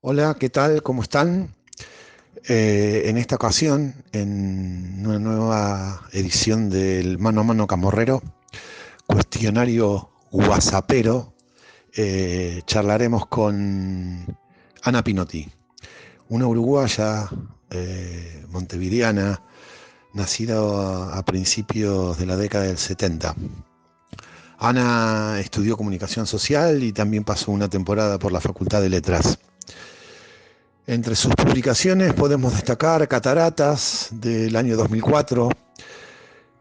Hola, ¿qué tal? ¿Cómo están? En esta ocasión, en una nueva edición del Mano a Mano Camorrero, cuestionario guasapero, charlaremos con Ana Pinotti, una uruguaya montevideana, nacida a principios de la década del 70. Ana estudió comunicación social y también pasó una temporada por la Facultad de Letras. Entre sus publicaciones podemos destacar Cataratas del año 2004,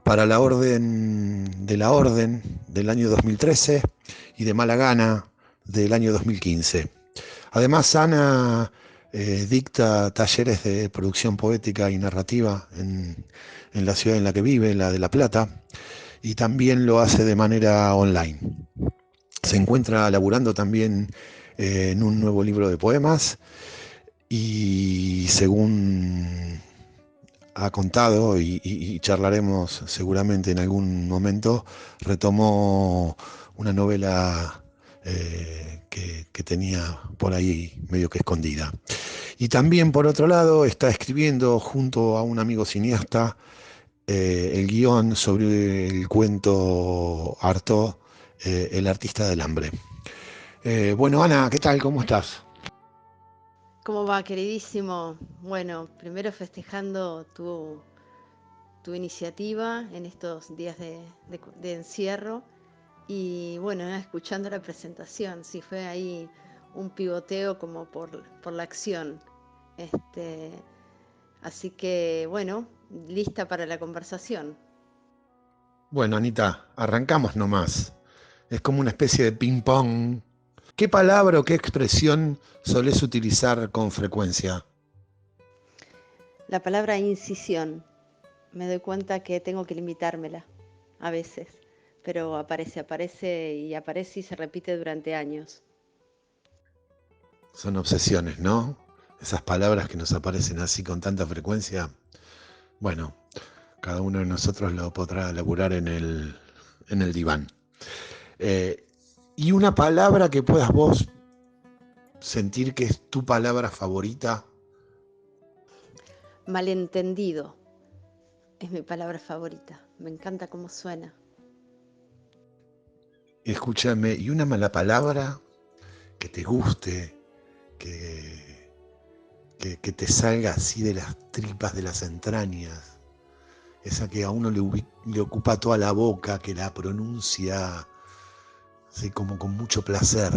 Para la Orden del año 2013 y De Mala Gana del año 2015. Además, Ana dicta talleres de producción poética y narrativa en la ciudad en la que vive, la de La Plata, y también lo hace de manera online. Se encuentra laburando también en un nuevo libro de poemas y según ha contado y charlaremos seguramente en algún momento, retomó una novela que tenía por ahí medio que escondida. Y también, por otro lado, está escribiendo junto a un amigo cineasta el guión sobre el cuento Artaud, El artista del hambre. Bueno, Ana, ¿qué tal? ¿Cómo estás? ¿Cómo va, queridísimo? Bueno, primero festejando tu iniciativa en estos días de encierro y bueno, escuchando la presentación, sí fue ahí un pivoteo como por la acción. Este, Así que bueno, lista para la conversación. Bueno, Anita, arrancamos nomás. Es como una especie de ping-pong. ¿Qué palabra o qué expresión solés utilizar con frecuencia? La palabra incisión, me doy cuenta que tengo que limitármela a veces, pero aparece y se repite durante años. Son obsesiones, ¿no? Esas palabras que nos aparecen así con tanta frecuencia. Bueno, cada uno de nosotros lo podrá elaborar en el diván. Eh, y una palabra que puedas vos sentir que es tu palabra favorita. Malentendido es mi palabra favorita. Me encanta cómo suena. Escúchame, y una mala palabra que te guste, que, que te salga así de las tripas, de las entrañas. Esa que a uno le ocupa toda la boca, que la pronuncia así como con mucho placer.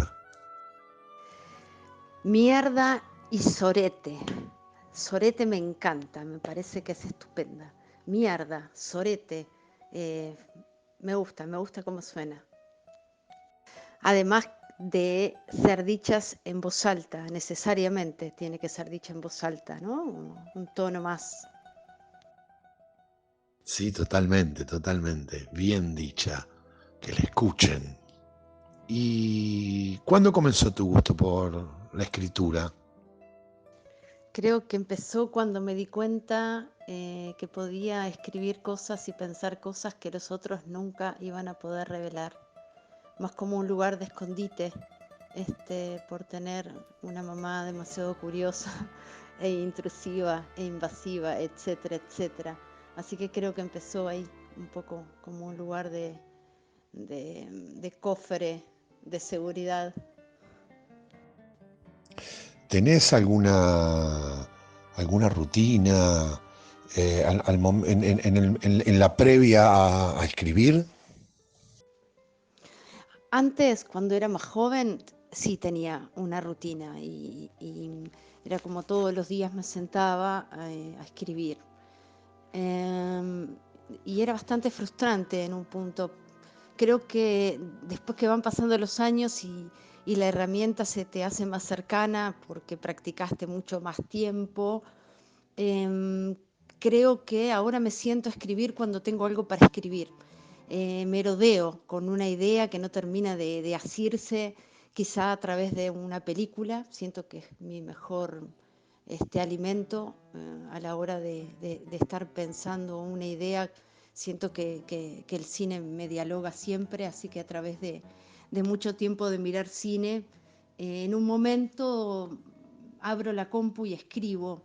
Mierda y sorete. Sorete me encanta, me parece que es estupenda. Mierda, sorete. eh, me gusta cómo suena. Además de ser dichas en voz alta, necesariamente tiene que ser dicha en voz alta, ¿no? Un tono más. Sí, totalmente, totalmente. Bien dicha. Que la escuchen. ¿Y cuándo comenzó tu gusto por la escritura? Creo que empezó cuando me di cuenta que podía escribir cosas y pensar cosas que los otros nunca iban a poder revelar, más como un lugar de escondite, por tener una mamá demasiado curiosa e intrusiva e invasiva, etcétera, etcétera. Así que creo que empezó ahí un poco como un lugar de cofre, de seguridad. ¿Tenés alguna rutina en la previa a escribir? Antes, cuando era más joven, sí tenía una rutina y era como todos los días me sentaba a escribir. Eh, y era bastante frustrante en un punto. Creo que después que van pasando los años y la herramienta se te hace más cercana porque practicaste mucho más tiempo, eh, creo que ahora me siento a escribir cuando tengo algo para escribir. Merodeo con una idea que no termina de asirse, quizá a través de una película. Siento que es mi mejor alimento a la hora de estar pensando una idea. Siento que el cine me dialoga siempre, así que a través de mucho tiempo de mirar cine, en un momento abro la compu y escribo.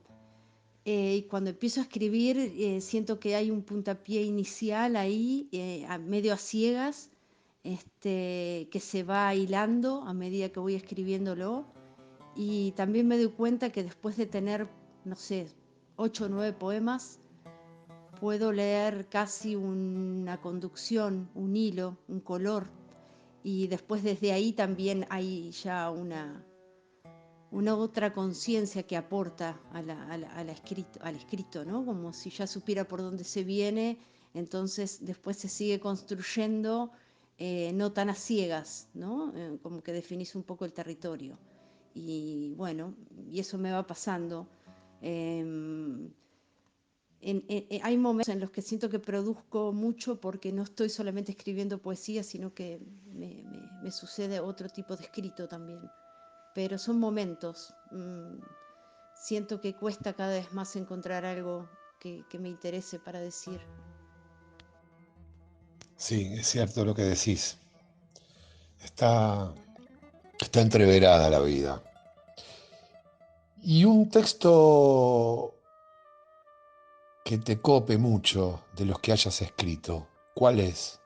Y cuando empiezo a escribir, siento que hay un puntapié inicial ahí, medio a ciegas, que se va hilando a medida que voy escribiéndolo. Y también me doy cuenta que después de tener, no sé, 8 o 9 poemas, puedo leer casi una conducción, un hilo, un color. Y después desde ahí también hay ya una otra conciencia que aporta al escrito, ¿no? Como si ya supiera por dónde se viene, entonces después se sigue construyendo, no tan a ciegas, ¿no? Como que definís un poco el territorio. Y bueno, y eso me va pasando. Eh, Hay momentos en los que siento que produzco mucho porque no estoy solamente escribiendo poesía, sino que me sucede otro tipo de escrito también. Pero son momentos. Siento que cuesta cada vez más encontrar algo que me interese para decir. Sí, es cierto lo que decís. Está, está entreverada la vida. Y un texto que te cope mucho de los que hayas escrito, ¿cuál es?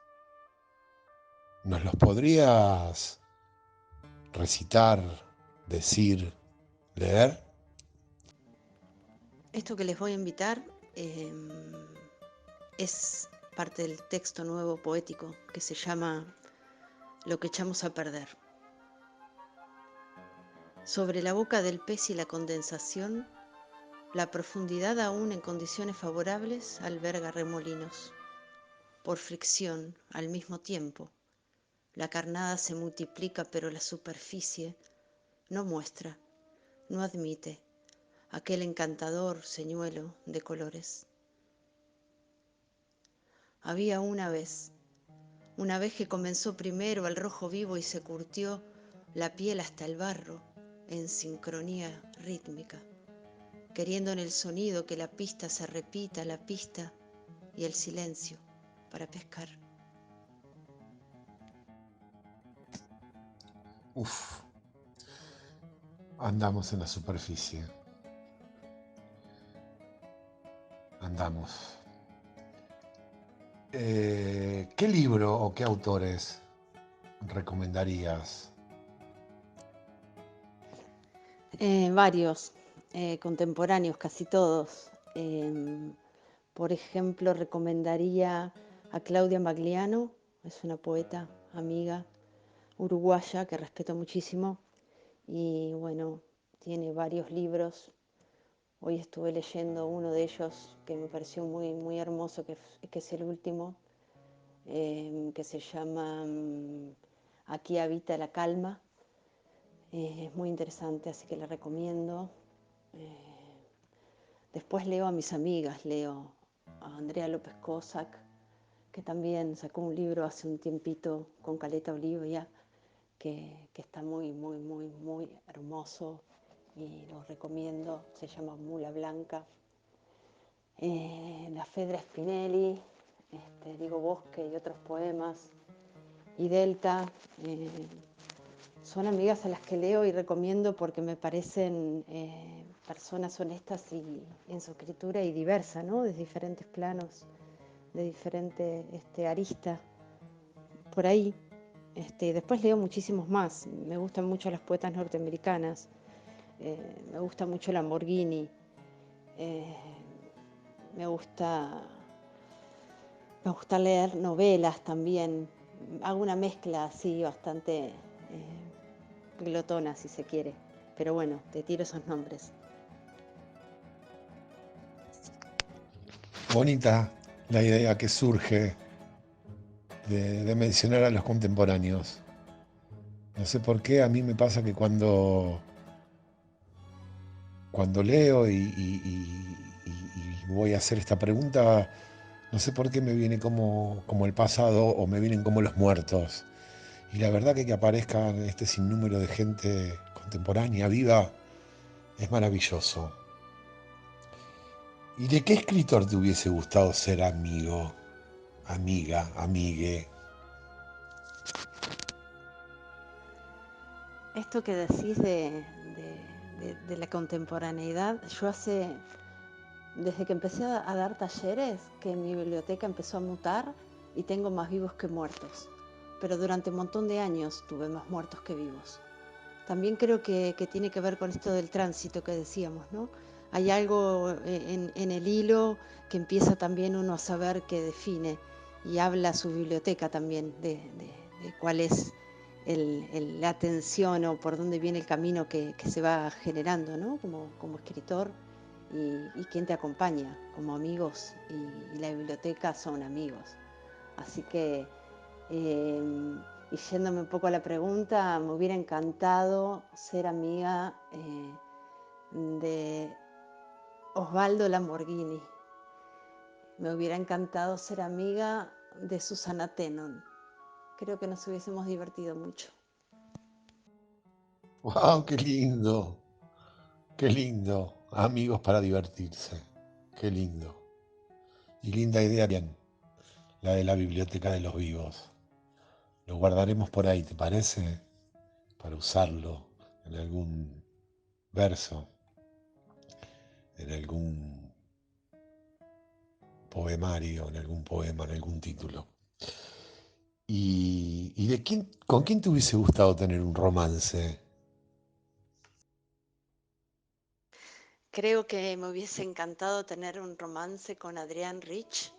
¿Nos los podrías recitar, decir, leer? Esto que les voy a invitar eh, es parte del texto nuevo poético que se llama Lo que echamos a perder. Sobre la boca del pez y la condensación, la profundidad aún en condiciones favorables alberga remolinos. Por fricción, al mismo tiempo, la carnada se multiplica, pero la superficie no muestra, no admite aquel encantador señuelo de colores. Había una vez que comenzó primero al rojo vivo y se curtió la piel hasta el barro en sincronía rítmica, queriendo en el sonido que la pista se repita, la pista y el silencio para pescar. Uf, andamos en la superficie, andamos. ¿Qué libro o qué autores recomendarías? Varios, contemporáneos, casi todos. Por ejemplo, recomendaría a Claudia Magliano, es una poeta, amiga, uruguaya que respeto muchísimo y bueno, tiene varios libros. Hoy estuve leyendo uno de ellos que me pareció muy, muy hermoso, que es el último, que se llama Aquí habita la calma. Es muy interesante, así que le recomiendo. Eh, Después leo a mis amigas, leo a Andrea López Cossack, que también sacó un libro hace un tiempito con Caleta Olivia, que está muy, muy, muy, muy hermoso y lo recomiendo. Se llama Mula Blanca. La Fedra Spinelli, Diego Bosque y otros poemas. Y Delta, son amigas a las que leo y recomiendo porque me parecen personas honestas y en su escritura y diversa, ¿no? De diferentes planos, de diferente arista, por ahí. Después leo muchísimos más. Me gustan mucho las poetas norteamericanas. Me gusta mucho Lamborghini. Eh, me gusta Me gusta leer novelas también. Hago una mezcla así bastante glotona, si se quiere. Pero bueno, te tiro esos nombres. Bonita la idea que surge de mencionar a los contemporáneos. No sé por qué, a mí me pasa que cuando leo y voy a hacer esta pregunta, no sé por qué me viene como el pasado o me vienen como los muertos. Y la verdad que aparezcan este sinnúmero de gente contemporánea, viva, es maravilloso. ¿Y de qué escritor te hubiese gustado ser amigo, amiga, amigue? Esto que decís de la contemporaneidad. Desde que empecé a dar talleres, que mi biblioteca empezó a mutar y tengo más vivos que muertos. Pero durante un montón de años tuve más muertos que vivos. También creo que tiene que ver con esto del tránsito que decíamos, ¿no? Hay algo en el hilo que empieza también uno a saber que define y habla su biblioteca también de cuál es la atención o por dónde viene el camino que se va generando, ¿no? Como escritor y quién te acompaña como amigos y la biblioteca son amigos. Así que y yéndome un poco a la pregunta, me hubiera encantado ser amiga de Osvaldo Lamborghini. Me hubiera encantado ser amiga de Susana Tenon. Creo que nos hubiésemos divertido mucho. ¡Wow! ¡Qué lindo! ¡Qué lindo! Amigos para divertirse. ¡Qué lindo! Y linda idea, bien, la de la biblioteca de los vivos. Lo guardaremos por ahí, ¿te parece? Para usarlo en algún verso, en algún poemario, en algún poema, en algún título. ¿Y de quién, con quién te hubiese gustado tener un romance? Creo que me hubiese encantado tener un romance con Adrián Rich.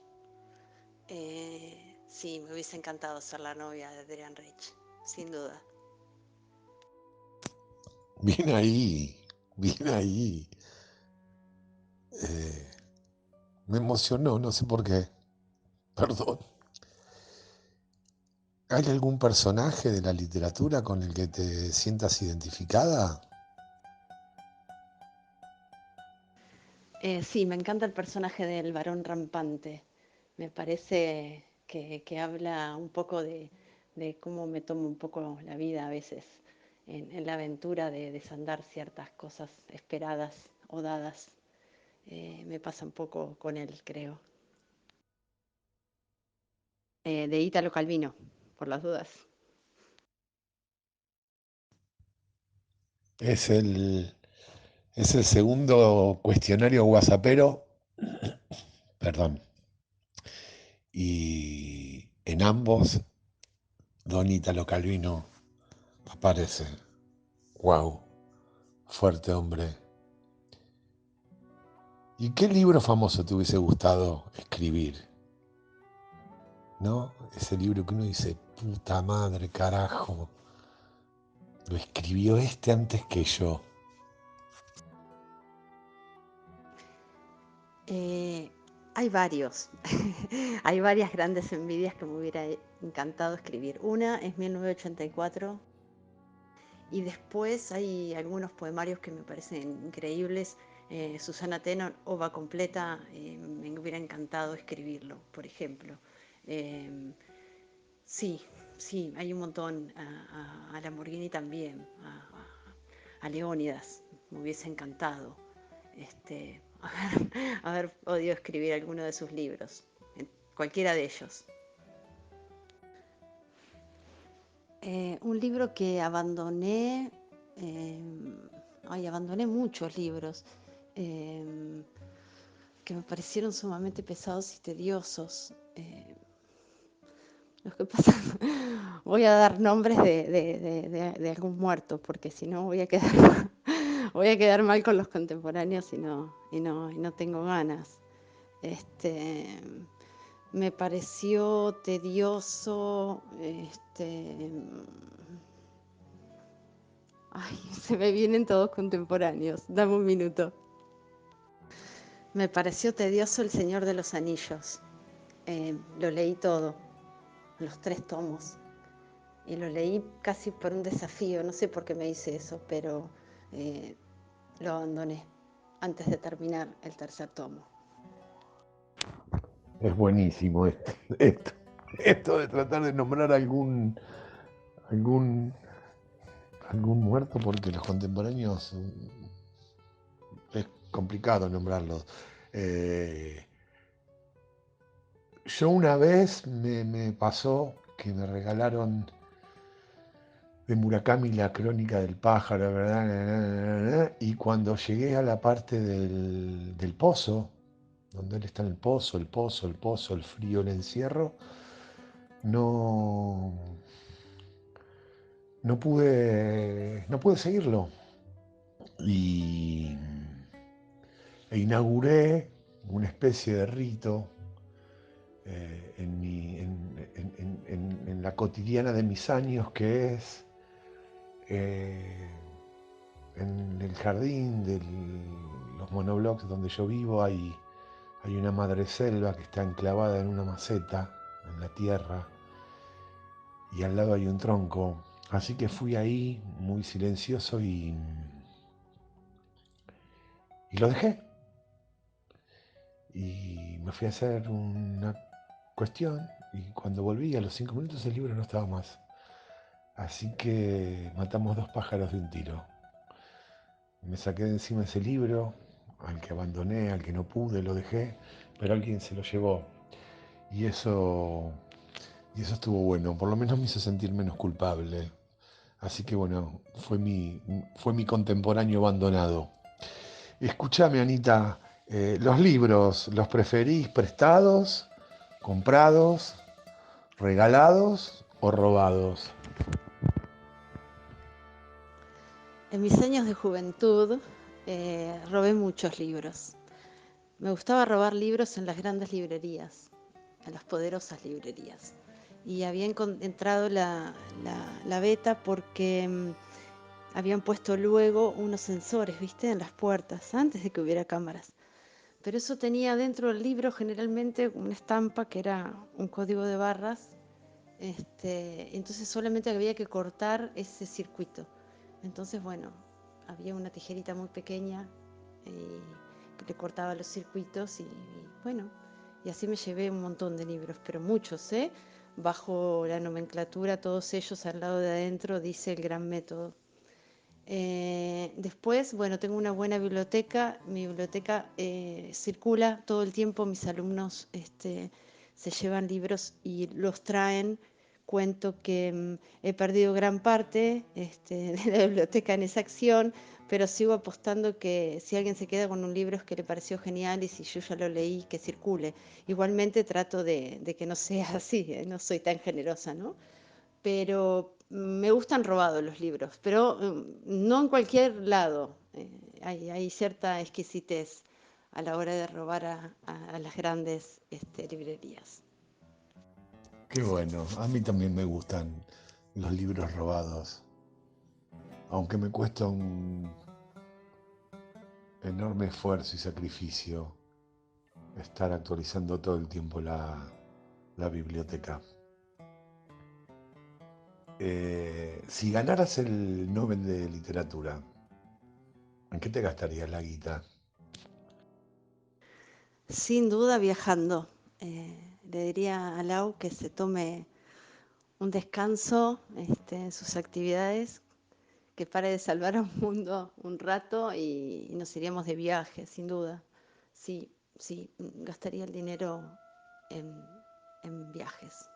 Sí, me hubiese encantado ser la novia de Adrián Rich, sin duda. Bien ahí, bien ahí. Eh, Me emocionó, no sé por qué. Perdón. ¿Hay algún personaje de la literatura con el que te sientas identificada? Sí, me encanta el personaje del varón rampante. Me parece que habla un poco de cómo me tomo un poco la vida a veces en la aventura de desandar ciertas cosas esperadas o dadas. Me pasa un poco con él, creo. De Ítalo Calvino, por las dudas. Es el, es el segundo cuestionario whatsappero, perdón, y en ambos Don Italo Calvino aparece. Wow, fuerte hombre. ¿Y qué libro famoso te hubiese gustado escribir? ¿No? Ese libro que uno dice, puta madre, carajo, lo escribió este antes que yo. Eh, hay varios, hay varias grandes envidias que me hubiera encantado escribir. Una es 1984 y después hay algunos poemarios que me parecen increíbles. Susana Teno, Ova Completa, me hubiera encantado escribirlo, por ejemplo. Eh, sí, sí, hay un montón. A Lamborghini también, a Leónidas, me hubiese encantado. Haber podido escribir alguno de sus libros, cualquiera de ellos. Un libro que abandoné, eh, abandoné muchos libros que me parecieron sumamente pesados y tediosos. Los que pasan, voy a dar nombres de algún muerto, porque si no voy a quedar, voy a quedar mal con los contemporáneos y no tengo ganas. Este, Me pareció tedioso, ay, se me vienen todos contemporáneos, dame un minuto. Me pareció tedioso El Señor de los Anillos. Lo leí todo, los 3 tomos, y lo leí casi por un desafío, no sé por qué me hice eso, pero eh, lo abandoné antes de terminar el tercer tomo. Es buenísimo esto de tratar de nombrar algún, algún muerto, porque los contemporáneos es complicado nombrarlos. Eh, yo una vez me pasó que me regalaron de Murakami, La crónica del pájaro, ¿verdad? Y cuando llegué a la parte del pozo, donde él está en el pozo, el frío, el encierro, no, no pude seguirlo. Y inauguré una especie de rito en la cotidiana de mis años, que es eh, en el jardín de los monoblocks donde yo vivo hay una madreselva que está enclavada en una maceta, en la tierra, y al lado hay un tronco. Así que fui ahí muy silencioso y lo dejé. Y me fui a hacer una cuestión y cuando volví a los 5 minutos el libro no estaba más. Así que matamos dos pájaros de un tiro. Me saqué de encima ese libro, al que abandoné, al que no pude, lo dejé, pero alguien se lo llevó. Y eso, y eso estuvo bueno, por lo menos me hizo sentir menos culpable. Así que bueno, fue mi contemporáneo abandonado. Escúchame, Anita, ¿los libros los preferís prestados, comprados, regalados o robados? En mis años de juventud robé muchos libros. Me gustaba robar libros en las grandes librerías, en las poderosas librerías. Y había entrado la beta porque habían puesto luego unos sensores, ¿viste? En las puertas, antes de que hubiera cámaras. Pero eso tenía dentro del libro generalmente una estampa que era un código de barras. Entonces solamente había que cortar ese circuito. Entonces, bueno, había una tijerita muy pequeña que le cortaba los circuitos y bueno, y así me llevé un montón de libros, pero muchos, ¿eh? Bajo la nomenclatura, todos ellos al lado de adentro dice el gran método. Después, bueno, tengo una buena biblioteca. Mi biblioteca circula todo el tiempo. Mis alumnos se llevan libros y los traen. Cuento que he perdido gran parte de la biblioteca en esa acción, pero sigo apostando que si alguien se queda con un libro es que le pareció genial y si yo ya lo leí, que circule. Igualmente trato de que no sea así, no soy tan generosa, ¿no? Pero me gustan robados los libros, pero no en cualquier lado. Hay cierta exquisitez a la hora de robar a las grandes librerías. Qué bueno, a mí también me gustan los libros robados, aunque me cuesta un enorme esfuerzo y sacrificio estar actualizando todo el tiempo la biblioteca. Si ganaras el Nobel de Literatura, ¿en qué te gastarías la guita? Sin duda viajando. Le diría a Lau que se tome un descanso en sus actividades, que pare de salvar al mundo un rato y nos iríamos de viaje, sin duda. Sí, sí, gastaría el dinero en, en viajes.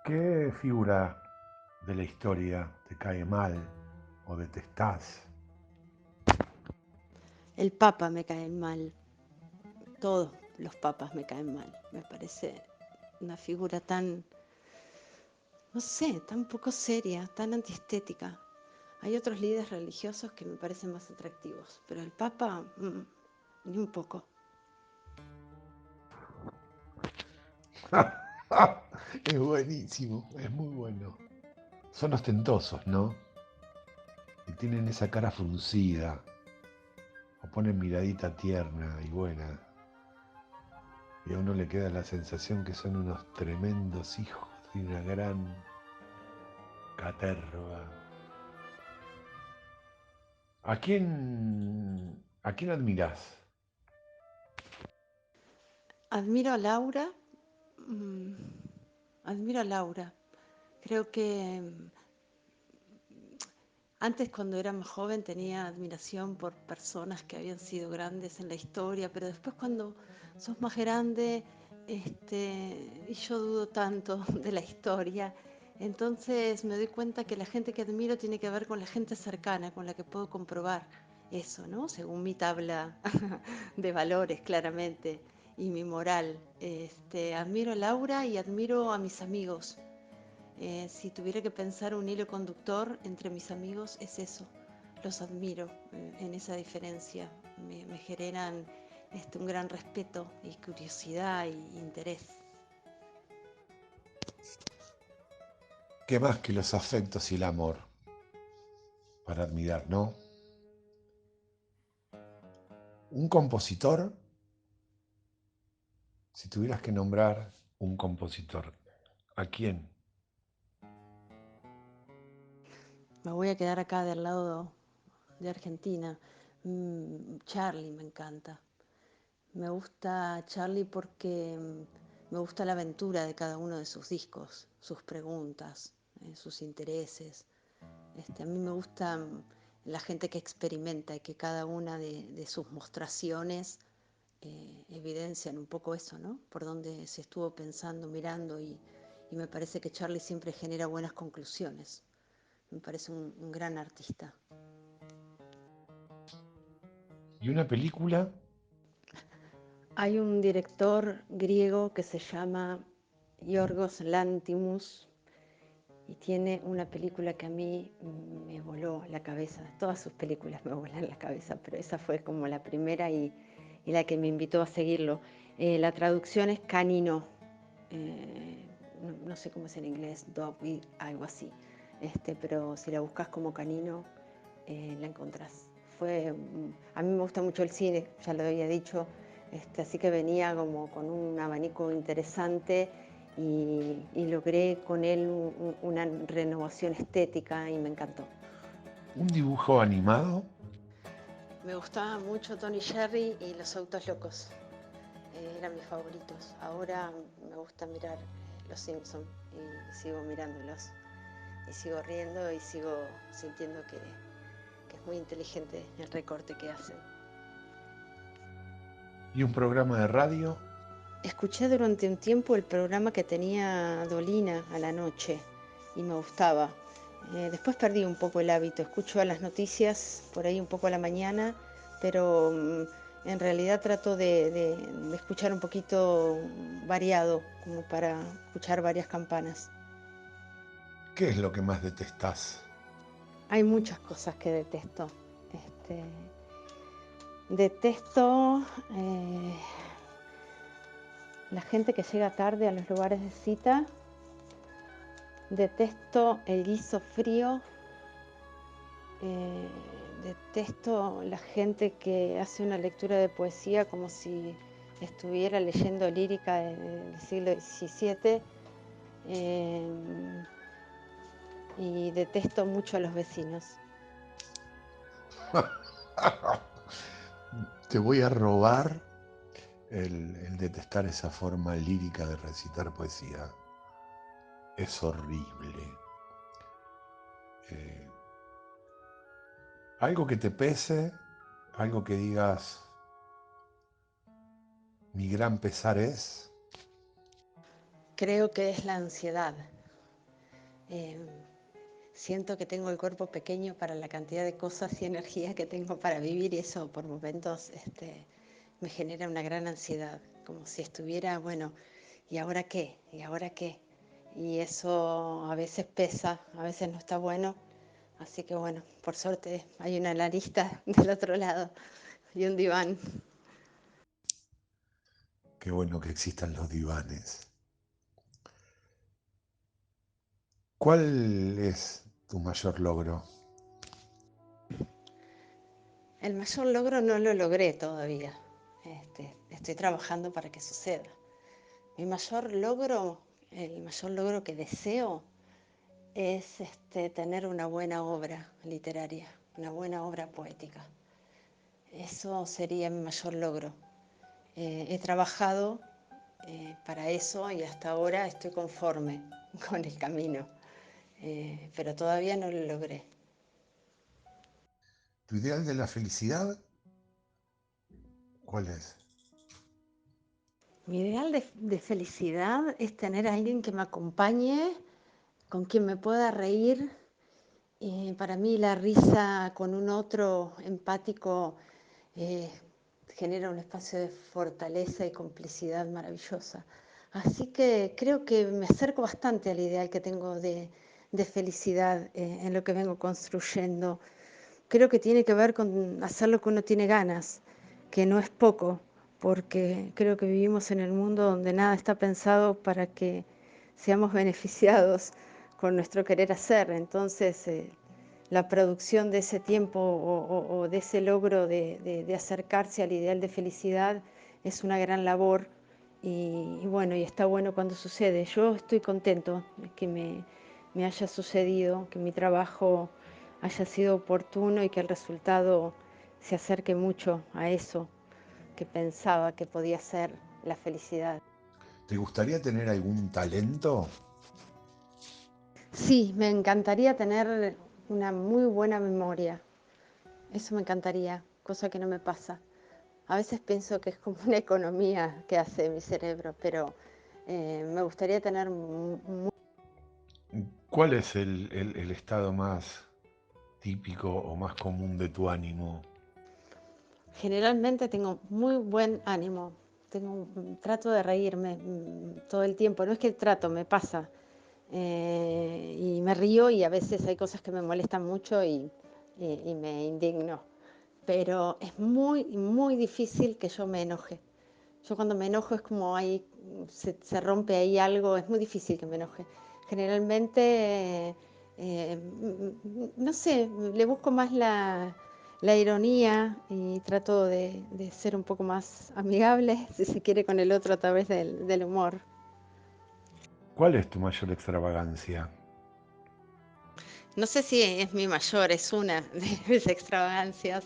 ¿Qué figura de la historia te cae mal o detestás? El Papa me cae mal, todos los papas me caen mal. Me parece una figura tan, no sé, tan poco seria, tan antiestética. Hay otros líderes religiosos que me parecen más atractivos, pero el Papa, ni un poco. Es buenísimo, es muy bueno. Son ostentosos, ¿no? Y tienen esa cara fruncida, o ponen miradita tierna y buena. Y a uno le queda la sensación que son unos tremendos hijos de una gran caterva. ¿A quién admirás? Admiro a Laura, mm, admiro a Laura. Creo que antes, cuando era más joven, tenía admiración por personas que habían sido grandes en la historia, pero después cuando sos más grande Y yo dudo tanto de la historia. Entonces me doy cuenta que la gente que admiro tiene que ver con la gente cercana, con la que puedo comprobar eso, ¿no? Según mi tabla de valores, claramente, y mi moral. Admiro a Laura y admiro a mis amigos. Si tuviera que pensar un hilo conductor entre mis amigos, es eso. Los admiro en esa diferencia. Me generan un gran respeto y curiosidad y interés. ¿Qué más que los afectos y el amor para admirar, no? Un compositor, si tuvieras que nombrar un compositor, ¿a quién? Me voy a quedar acá del lado de Argentina. Charlie me encanta. Me gusta Charlie porque me gusta la aventura de cada uno de sus discos, sus preguntas, sus intereses. A mí me gusta la gente que experimenta y que cada una de sus mostraciones evidencian un poco eso, ¿no? Por donde se estuvo pensando, mirando y me parece que Charlie siempre genera buenas conclusiones. Me parece un gran artista. ¿Y una película? Hay un director griego que se llama Yorgos Lanthimos y tiene una película que a mí me voló la cabeza. Todas sus películas me volan la cabeza, pero esa fue como la primera y la que me invitó a seguirlo. La traducción es canino. No sé cómo es en inglés, dog, algo así. Pero si la buscas como canino, la encontrás. A mí me gusta mucho el cine, ya lo había dicho, así que venía como con un abanico interesante y logré con él una renovación estética y me encantó. ¿Un dibujo animado? Me gustaba mucho Tony Jerry y Los Autos Locos, eran mis favoritos. Ahora me gusta mirar Los Simpsons y sigo mirándolos y sigo riendo y sigo sintiendo que es muy inteligente el recorte que hacen. ¿Y un programa de radio? Escuché durante un tiempo el programa que tenía Dolina a la noche y me gustaba. Después perdí un poco el hábito, escucho las noticias por ahí un poco a la mañana, pero en realidad trato de escuchar un poquito variado, como para escuchar varias campanas. ¿Qué es lo que más detestás? Hay muchas cosas que detesto. Este, detesto la gente que llega tarde a los lugares de cita. Detesto el guiso frío. Detesto la gente que hace una lectura de poesía como si estuviera leyendo lírica del siglo XVII. Y detesto mucho a los vecinos. Te voy a robar el detestar esa forma lírica de recitar poesía. Es horrible. Eh, algo que te pese, algo que digas, mi gran pesar es. Creo que es la ansiedad. Eh, Siento que tengo el cuerpo pequeño para la cantidad de cosas y energía que tengo para vivir y eso por momentos me genera una gran ansiedad, como si estuviera, bueno, ¿y ahora qué? ¿Y ahora qué? Y eso a veces pesa, a veces no está bueno, así que bueno, por suerte hay una analista del otro lado y un diván. Qué bueno que existan los divanes. ¿Cuál es tu mayor logro? El mayor logro no lo logré todavía, estoy trabajando para que suceda. Mi mayor logro, el mayor logro que deseo es tener una buena obra literaria, una buena obra poética. Eso sería mi mayor logro. He trabajado para eso y hasta ahora estoy conforme con el camino, pero todavía no lo logré. ¿Tu ideal de la felicidad? ¿Cuál es? Mi ideal de felicidad es tener a alguien que me acompañe, con quien me pueda reír. Para mí la risa con un otro empático eh, genera un espacio de fortaleza y complicidad maravillosa. Así que creo que me acerco bastante al ideal que tengo de felicidad en lo que vengo construyendo. Creo que tiene que ver con hacer lo que uno tiene ganas, que no es poco, porque creo que vivimos en el mundo donde nada está pensado para que seamos beneficiados con nuestro querer hacer. Entonces, la producción de ese tiempo o de ese logro de acercarse al ideal de felicidad es una gran labor y bueno, y está bueno cuando sucede. Yo estoy contento de que me haya sucedido, que mi trabajo haya sido oportuno y que el resultado se acerque mucho a eso que pensaba que podía ser la felicidad. ¿Te gustaría tener algún talento? Sí, me encantaría tener una muy buena memoria. Eso me encantaría, cosa que no me pasa. A veces pienso que es como una economía que hace mi cerebro, pero me gustaría tener ¿Cuál es el estado más típico o más común de tu ánimo? generalmente tengo muy buen ánimo. Trato de reírme todo el tiempo. No es que trato, me pasa. Y me río y a veces hay cosas que me molestan mucho y me indigno. Pero es muy, muy difícil que yo me enoje. Yo cuando me enojo es como ahí, se rompe ahí algo, es muy difícil que me enoje. Generalmente, no sé, le busco más la ironía y trato de ser un poco más amigable, si se quiere, con el otro a través del humor. ¿Cuál es tu mayor extravagancia? No sé si es mi mayor, es una de mis extravagancias.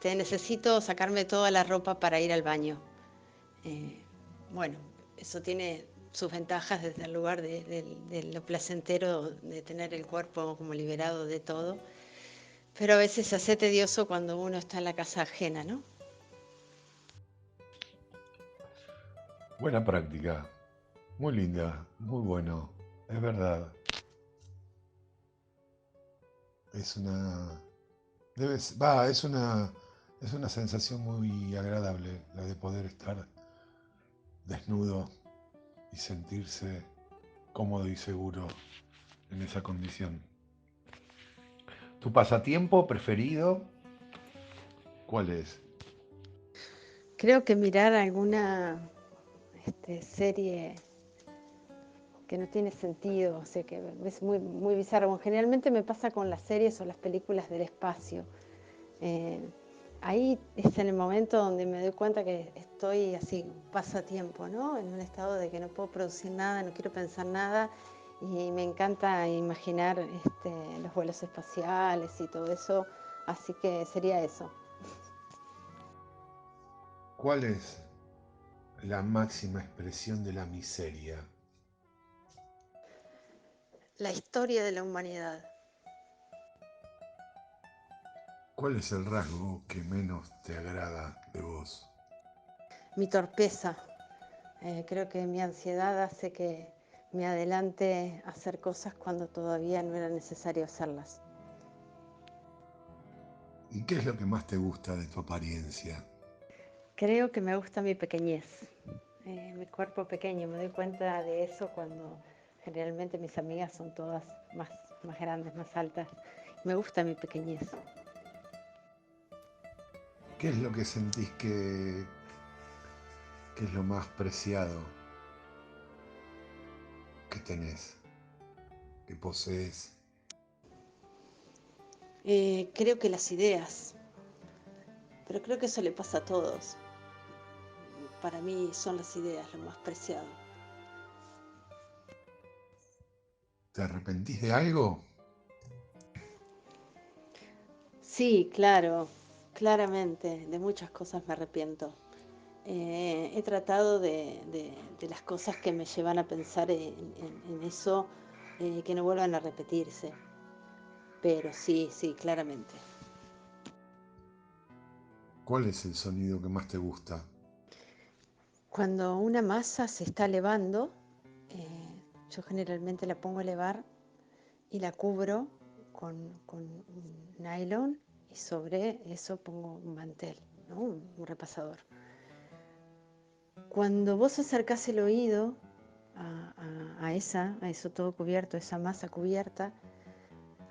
Necesito sacarme toda la ropa para ir al baño. Eh, bueno, eso tiene sus ventajas desde el lugar de lo placentero de tener el cuerpo como liberado de todo, pero a veces se hace tedioso cuando uno está en la casa ajena, ¿no? Buena práctica, muy linda, muy bueno, es verdad. Es una, es una sensación muy agradable la de poder estar desnudo y sentirse cómodo y seguro en esa condición. ¿Tu pasatiempo preferido cuál es? Creo que mirar alguna serie que no tiene sentido, o sea, que es muy, muy bizarro. Bueno, generalmente me pasa con las series o las películas del espacio. Eh, Ahí es en el momento donde me doy cuenta que estoy así, pasatiempo, ¿no? En un estado de que no puedo producir nada, no quiero pensar nada y me encanta imaginar los vuelos espaciales y todo eso, así que sería eso. ¿Cuál es la máxima expresión de la miseria? La historia de la humanidad. ¿Cuál es el rasgo que menos te agrada de vos? Mi torpeza. Creo que mi ansiedad hace que me adelante a hacer cosas cuando todavía no era necesario hacerlas. ¿Y qué es lo que más te gusta de tu apariencia? Creo que me gusta mi pequeñez, mi cuerpo pequeño. Me doy cuenta de eso cuando generalmente mis amigas son todas más grandes, más altas. Me gusta mi pequeñez. ¿Qué es lo que sentís que es lo más preciado que tenés, que posees? Creo que las ideas, pero creo que eso le pasa a todos. Para mí son las ideas lo más preciado. ¿Te arrepentís de algo? Sí, claro, claramente, de muchas cosas me arrepiento. He tratado de las cosas que me llevan a pensar en eso, que no vuelvan a repetirse. Pero sí, sí, claramente. ¿Cuál es el sonido que más te gusta? Cuando una masa se está elevando, yo generalmente la pongo a elevar y la cubro con un nylon y sobre eso pongo un mantel, ¿no? Un repasador. Cuando vos acercás el oído a eso todo cubierto, esa masa cubierta,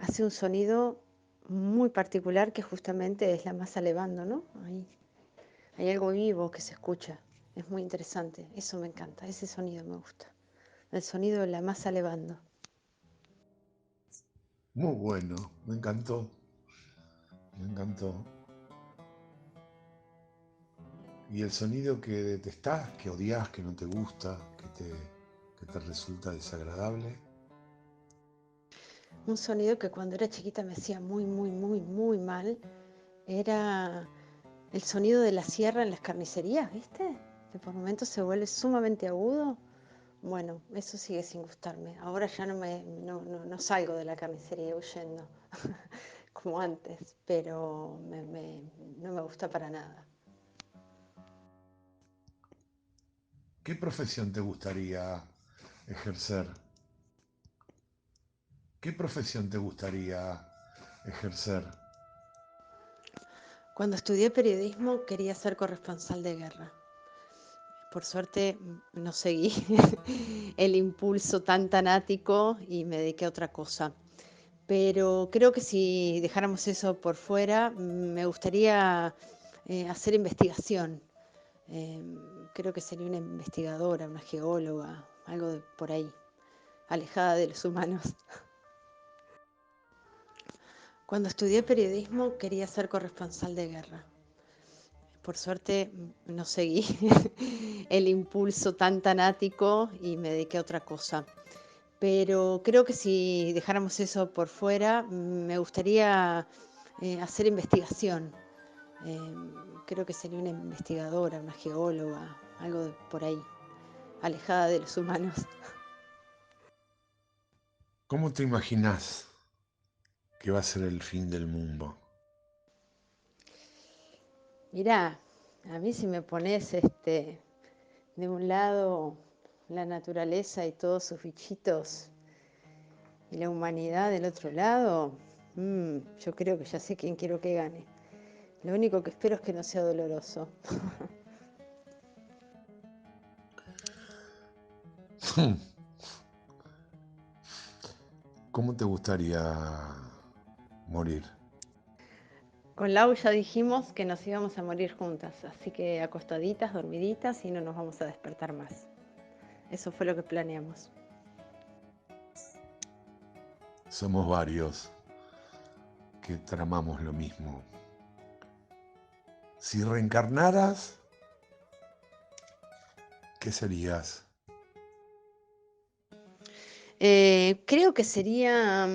hace un sonido muy particular que justamente es la masa elevando, ¿no? Hay algo vivo que se escucha, es muy interesante, eso me encanta, ese sonido me gusta, el sonido de la masa elevando. Muy bueno, me encantó, me encantó. ¿Y el sonido que detestás, que odias, que no te gusta, que te resulta desagradable? Un sonido que cuando era chiquita me hacía muy, muy, muy, muy mal era el sonido de la sierra en las carnicerías, ¿viste? Que por momentos se vuelve sumamente agudo. Bueno, eso sigue sin gustarme. Ahora ya no salgo de la carnicería huyendo como antes, pero no me gusta para nada. ¿Qué profesión te gustaría ejercer? ¿Qué profesión te gustaría ejercer? Cuando estudié periodismo quería ser corresponsal de guerra. Por suerte no seguí el impulso tan ático y me dediqué a otra cosa. Pero creo que si dejáramos eso por fuera, me gustaría hacer investigación. Eh, Creo que sería una investigadora, una geóloga, algo por ahí, alejada de los humanos. Cuando estudié periodismo quería ser corresponsal de guerra. Por suerte no seguí el impulso tan ático y me dediqué a otra cosa. Pero creo que si dejáramos eso por fuera, me gustaría hacer investigación. Eh, Creo que sería una investigadora, una geóloga, algo por ahí, alejada de los humanos. ¿Cómo te imaginas que va a ser el fin del mundo? Mirá, a mí si me pones de un lado la naturaleza y todos sus bichitos y la humanidad del otro lado, yo creo que ya sé quién quiero que gane. Lo único que espero es que no sea doloroso. ¿Cómo te gustaría morir? Con Lau ya dijimos que nos íbamos a morir juntas, así que acostaditas, dormiditas y no nos vamos a despertar más. Eso fue lo que planeamos. Somos varios que tramamos lo mismo. Si reencarnaras, ¿qué serías? Creo que sería,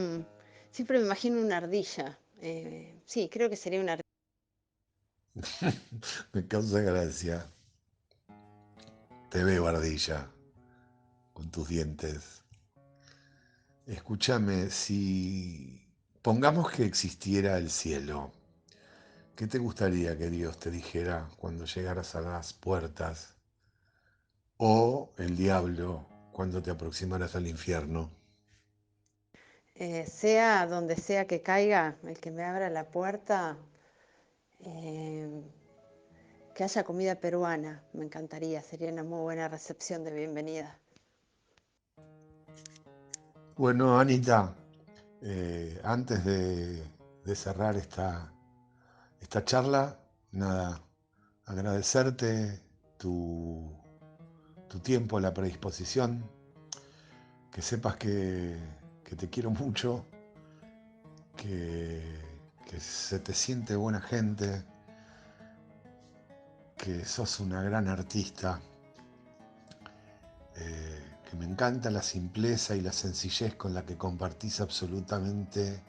siempre me imagino una ardilla. Sí, creo que sería una ardilla. Me causa gracia. Te veo, ardilla, con tus dientes. Escúchame, si pongamos que existiera el cielo, ¿qué te gustaría que Dios te dijera cuando llegaras a las puertas? ¿O el diablo cuando te aproximaras al infierno? Sea donde sea que caiga, el que me abra la puerta, eh, que haya comida peruana, me encantaría, sería una muy buena recepción de bienvenida. Bueno, Anita, antes de cerrar esta charla, nada, agradecerte tu, tu tiempo, la predisposición, que sepas que te quiero mucho, que, que se te siente buena gente, que sos una gran artista, que me encanta la simpleza y la sencillez con la que compartís absolutamente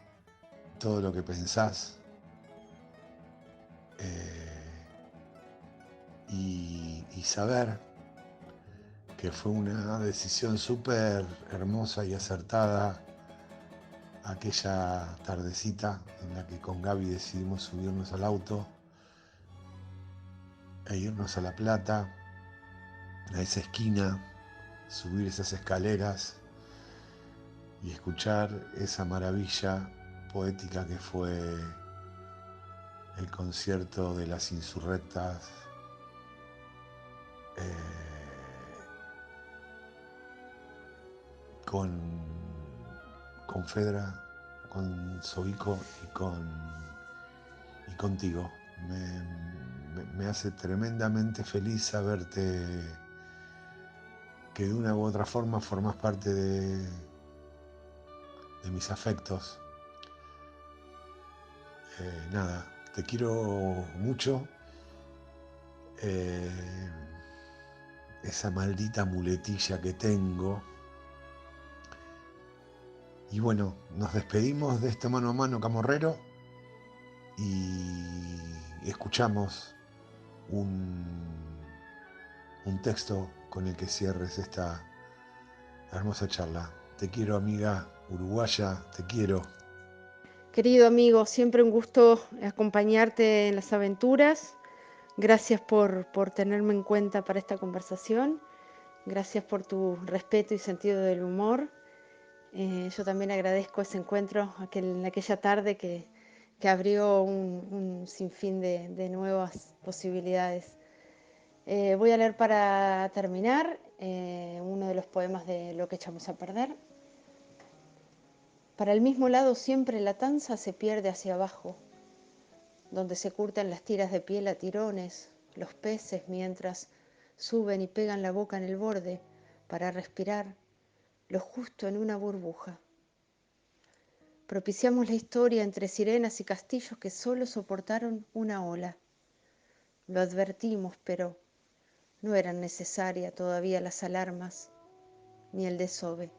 todo lo que pensás. Y saber que fue una decisión súper hermosa y acertada aquella tardecita en la que con Gaby decidimos subirnos al auto e irnos a La Plata a esa esquina, subir esas escaleras y escuchar esa maravilla poética que fue el concierto de las insurrectas con, con Fedra, con Sobico y contigo. Me hace tremendamente feliz saberte que de una u otra forma formas parte de mis afectos. Nada, te quiero mucho. Eh, esa maldita muletilla que tengo. Y bueno, nos despedimos de este mano a mano camorrero y escuchamos un, un texto con el que cierres esta hermosa charla. Te quiero, amiga uruguaya, te quiero. Querido amigo, siempre un gusto acompañarte en las aventuras. Gracias por tenerme en cuenta para esta conversación. Gracias por tu respeto y sentido del humor. Yo también agradezco ese encuentro en aquella tarde que abrió un sinfín de nuevas posibilidades. Voy a leer para terminar uno de los poemas de Lo que echamos a perder. Para el mismo lado siempre la tanza se pierde hacia abajo, donde se curtan las tiras de piel a tirones, los peces mientras suben y pegan la boca en el borde para respirar lo justo en una burbuja. Propiciamos la historia entre sirenas y castillos que solo soportaron una ola. Lo advertimos, pero no eran necesarias todavía las alarmas ni el desove.